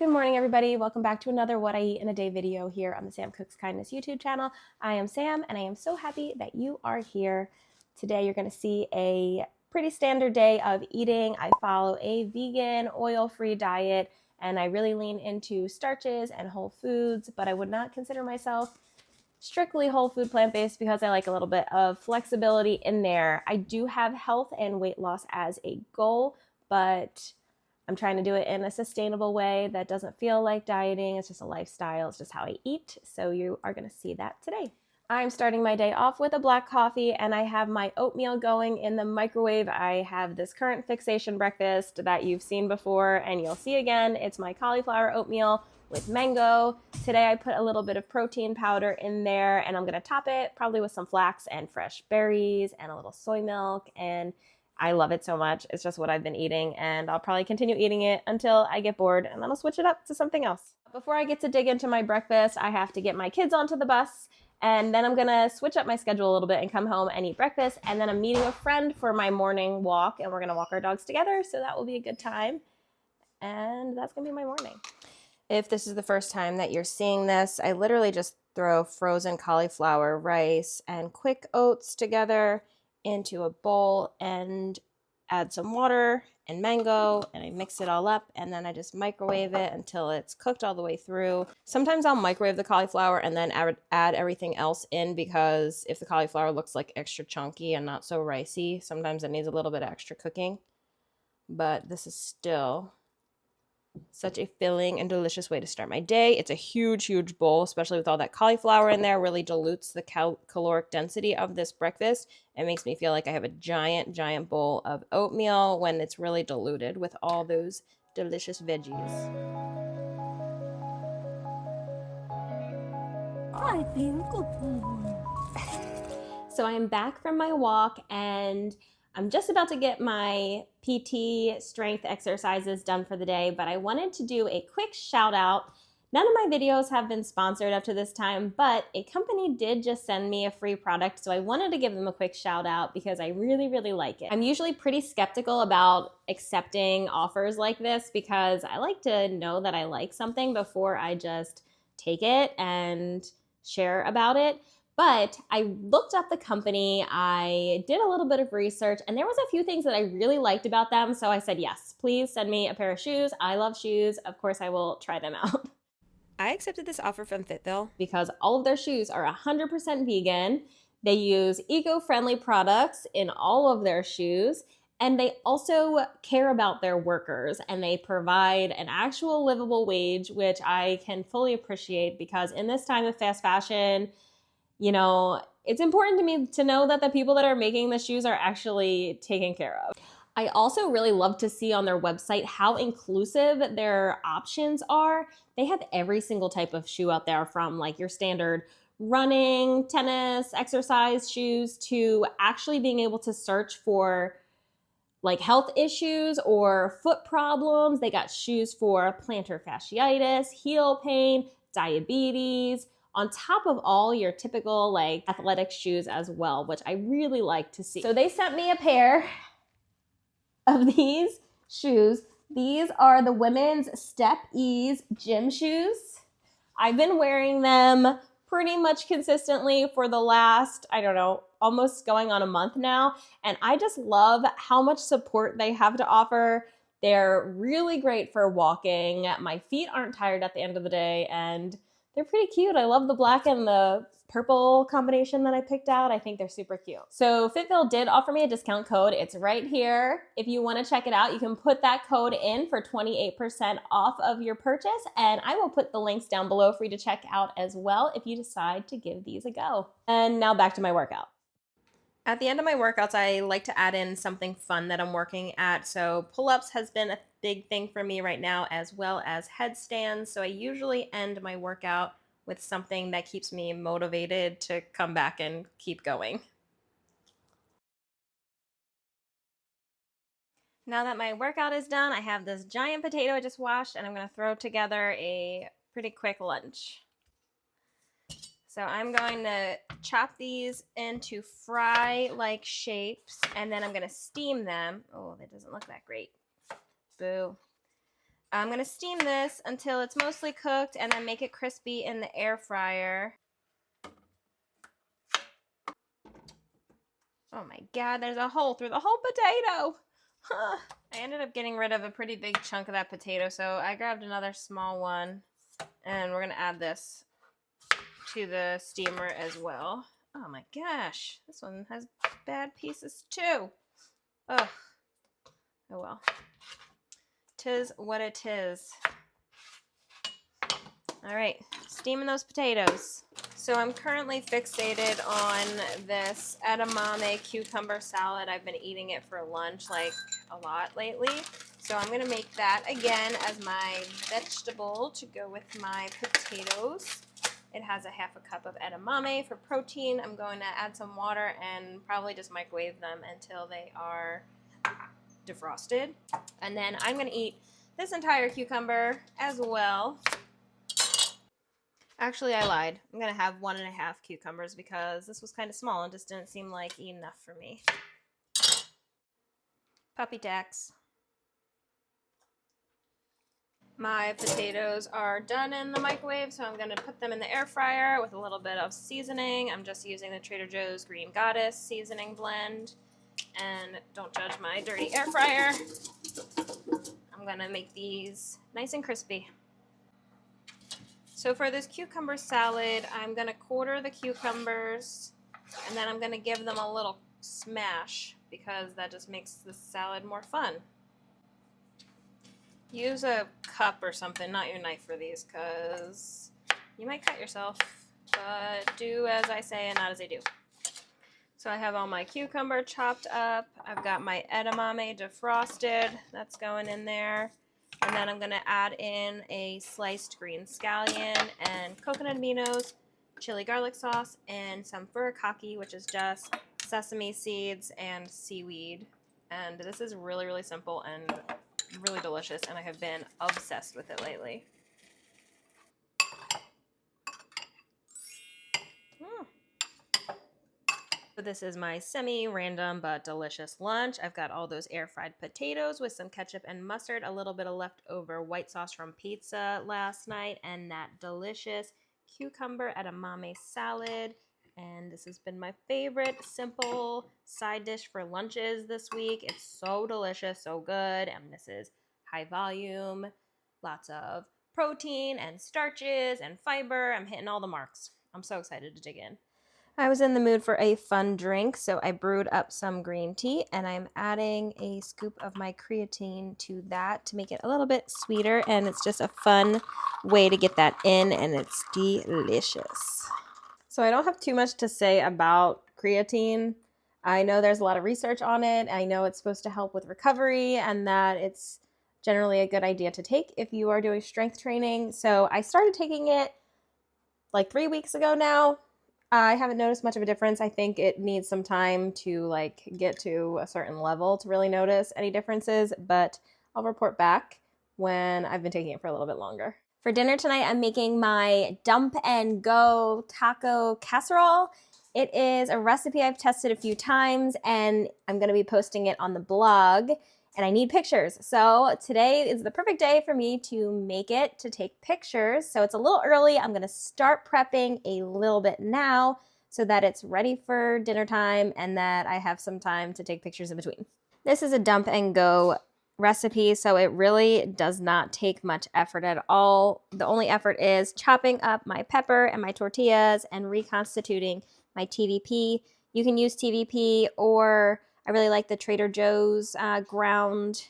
Good morning, everybody. Welcome back to another What I Eat in a Day video here on the Sam Cooks Kindness YouTube channel. I am Sam, and I am so happy that you are here. Today, you're going to see a pretty standard day of eating. I follow a vegan, oil-free diet, and I really lean into starches and whole foods, but I would not consider myself strictly whole food plant-based because I like a little bit of flexibility in there. I do have health and weight loss as a goal, but I'm trying to do it in a sustainable way that doesn't feel like dieting. It's just a lifestyle. It's just how I eat. So you are going to see that today. I'm starting my day off with a black coffee, and I have my oatmeal going in the microwave. I have this current fixation breakfast that you've seen before and you'll see again. It's my cauliflower oatmeal with mango. Today I put a little bit of protein powder in there, and I'm going to top it probably with some flax and fresh berries and a little soy milk, and I love it so much. It's just what I've been eating, and I'll probably continue eating it until I get bored, and then I'll switch it up to something else. Before I get to dig into my breakfast, I have to get my kids onto the bus, and then I'm gonna switch up my schedule a little bit and come home and eat breakfast, and then I'm meeting a friend for my morning walk, and we're gonna walk our dogs together, so that will be a good time, and that's gonna be my morning. If this is the first time that you're seeing this, I literally just throw frozen cauliflower, rice, and quick oats together into a bowl and add some water and mango, and I mix it all up, and then I just microwave it until it's cooked all the way through. Sometimes I'll microwave the cauliflower and then add everything else in, because if the cauliflower looks like extra chunky and not so ricey, sometimes it needs a little bit of extra cooking. But this is still such a filling and delicious way to start my day. It's a huge, huge bowl, especially with all that cauliflower in there. Really dilutes the caloric density of this breakfast. It makes me feel like I have a giant, giant bowl of oatmeal when it's really diluted with all those delicious veggies. I think so I am back from my walk, and I'm just about to get my PT strength exercises done for the day, but I wanted to do a quick shout out. None of my videos have been sponsored up to this time, but a company did just send me a free product, so I wanted to give them a quick shout out because I really, really like it. I'm usually pretty skeptical about accepting offers like this because I like to know that I like something before I just take it and share about it. But I looked up the company, I did a little bit of research, and there was a few things that I really liked about them. So I said, yes, please send me a pair of shoes. I love shoes. Of course, I will try them out. I accepted this offer from Fitville because all of their shoes are 100% vegan. They use eco-friendly products in all of their shoes, and they also care about their workers, and they provide an actual livable wage, which I can fully appreciate because in this time of fast fashion, you know, it's important to me to know that the people that are making the shoes are actually taken care of. I also really love to see on their website how inclusive their options are. They have every single type of shoe out there, from like your standard running, tennis, exercise shoes to actually being able to search for like health issues or foot problems. They got shoes for plantar fasciitis, heel pain, diabetes, on top of all your typical like athletic shoes as well, which I really like to see. So they sent me a pair of these shoes. These are the women's Step Ease gym shoes. I've been wearing them pretty much consistently for the last, I don't know, almost going on a month now. And I just love how much support they have to offer. They're really great for walking. My feet aren't tired at the end of the day, and they're pretty cute. I love the black and the purple combination that I picked out. I think they're super cute. So Fitville did offer me a discount code. It's right here. If you want to check it out, you can put that code in for 28% off of your purchase, and I will put the links down below for you to check out as well if you decide to give these a go. And now back to my workout. At the end of my workouts, I like to add in something fun that I'm working at. So pull-ups has been a big thing for me right now, as well as headstands. So I usually end my workout with something that keeps me motivated to come back and keep going. Now that my workout is done, I have this giant potato I just washed, and I'm going to throw together a pretty quick lunch. So I'm going to chop these into fry-like shapes, and then I'm going to steam them. Oh, that doesn't look that great. Boo. I'm gonna steam this until it's mostly cooked and then make it crispy in the air fryer. Oh my God, there's a hole through the whole potato. Huh. I ended up getting rid of a pretty big chunk of that potato, so I grabbed another small one, and we're gonna add this to the steamer as well. Oh my gosh, this one has bad pieces too. Ugh. Oh well. 'Tis what it is. All right, steaming those potatoes. So I'm currently fixated on this edamame cucumber salad. I've been eating it for lunch like a lot lately. So I'm gonna make that again as my vegetable to go with my potatoes. It has a half a cup of edamame for protein. I'm going to add some water and probably just microwave them until they are defrosted. And then I'm gonna eat this entire cucumber as well. Actually, I lied. I'm gonna have 1.5 cucumbers because this was kind of small and just didn't seem like enough for me. Puppy tax. My potatoes are done in the microwave, so I'm gonna put them in the air fryer with a little bit of seasoning. I'm just using the Trader Joe's Green Goddess seasoning blend. And don't judge my dirty air fryer. I'm gonna make these nice and crispy. So for this cucumber salad, I'm gonna quarter the cucumbers and then I'm gonna give them a little smash because that just makes the salad more fun. Use a cup or something, not your knife for these, because you might cut yourself, but do as I say and not as I do. So I have all my cucumber chopped up. I've got my edamame defrosted. That's going in there. And then I'm going to add in a sliced green scallion and coconut aminos, chili garlic sauce, and some furikake, which is just sesame seeds and seaweed. And this is really, really simple and really delicious, and I have been obsessed with it lately. So this is my semi-random but delicious lunch. I've got all those air-fried potatoes with some ketchup and mustard, a little bit of leftover white sauce from pizza last night, and that delicious cucumber edamame salad. And this has been my favorite simple side dish for lunches this week. It's so delicious, so good, and this is high volume, lots of protein and starches and fiber. I'm hitting all the marks. I'm so excited to dig in. I was in the mood for a fun drink, so I brewed up some green tea, and I'm adding a scoop of my creatine to that to make it a little bit sweeter, and it's just a fun way to get that in, and it's delicious. So I don't have too much to say about creatine. I know there's a lot of research on it. I know it's supposed to help with recovery and that it's generally a good idea to take if you are doing strength training. So I started taking it like 3 weeks ago now. I haven't noticed much of a difference. I think it needs some time to get to a certain level to really notice any differences, but I'll report back when I've been taking it for a little bit longer. For dinner tonight, I'm making my dump and go taco casserole. It is a recipe I've tested a few times, and I'm going to be posting it on the blog, and I need pictures. So today is the perfect day for me to make it, to take pictures. So it's a little early. I'm going to start prepping a little bit now so that it's ready for dinner time and that I have some time to take pictures in between. This is a dump and go recipe, so it really does not take much effort at all. The only effort is chopping up my pepper and my tortillas and reconstituting my TVP. You can use TVP, or I really like the Trader Joe's ground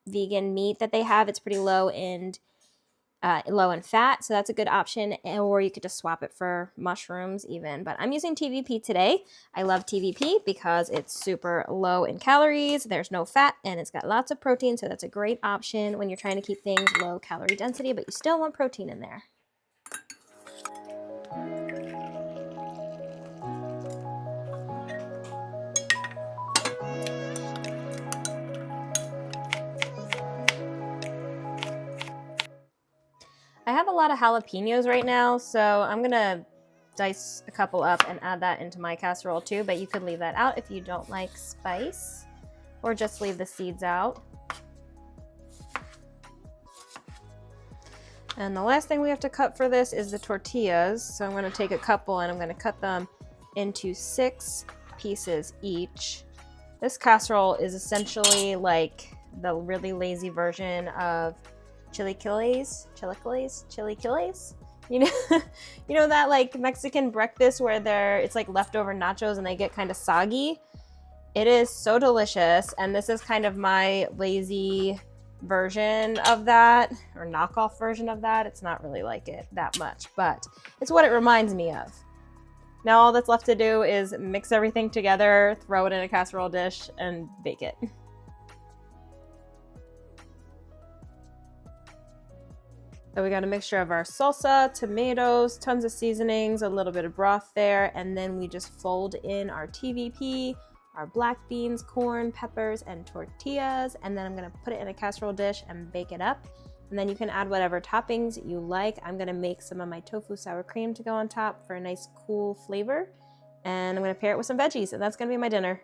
vegan meat that they have. It's pretty low in fat, so that's a good option, or you could just swap it for mushrooms even, but I'm using TVP today. I love TVP because it's super low in calories, there's no fat, and it's got lots of protein, so that's a great option when you're trying to keep things low calorie density, but you still want protein in there. I have a lot of jalapenos right now, so I'm gonna dice a couple up and add that into my casserole too, but you could leave that out if you don't like spice, or just leave the seeds out. And the last thing we have to cut for this is the tortillas. So I'm going to take a couple and I'm going to cut them into 6 pieces each. This casserole is essentially like the really lazy version of chilaquiles. You know that like Mexican breakfast where it's like leftover nachos and they get kind of soggy. It is so delicious, and this is kind of my lazy version of that, or knockoff version of that. It's not really like it that much, but it's what it reminds me of. Now all that's left to do is mix everything together, throw it in a casserole dish, and bake it. So we got a mixture of our salsa, tomatoes, tons of seasonings, a little bit of broth there, and then we just fold in our TVP, our black beans, corn, peppers, and tortillas, and then I'm gonna put it in a casserole dish and bake it up. And then you can add whatever toppings you like. I'm gonna make some of my tofu sour cream to go on top for a nice cool flavor, and I'm gonna pair it with some veggies, and that's gonna be my dinner.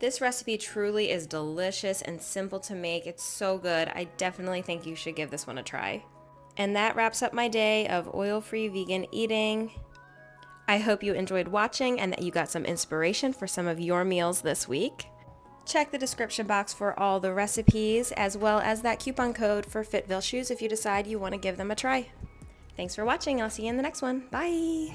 This recipe truly is delicious and simple to make. It's so good. I definitely think you should give this one a try. And that wraps up my day of oil-free vegan eating. I hope you enjoyed watching and that you got some inspiration for some of your meals this week. Check the description box for all the recipes, as well as that coupon code for Fitville Shoes if you decide you want to give them a try. Thanks for watching. I'll see you in the next one. Bye!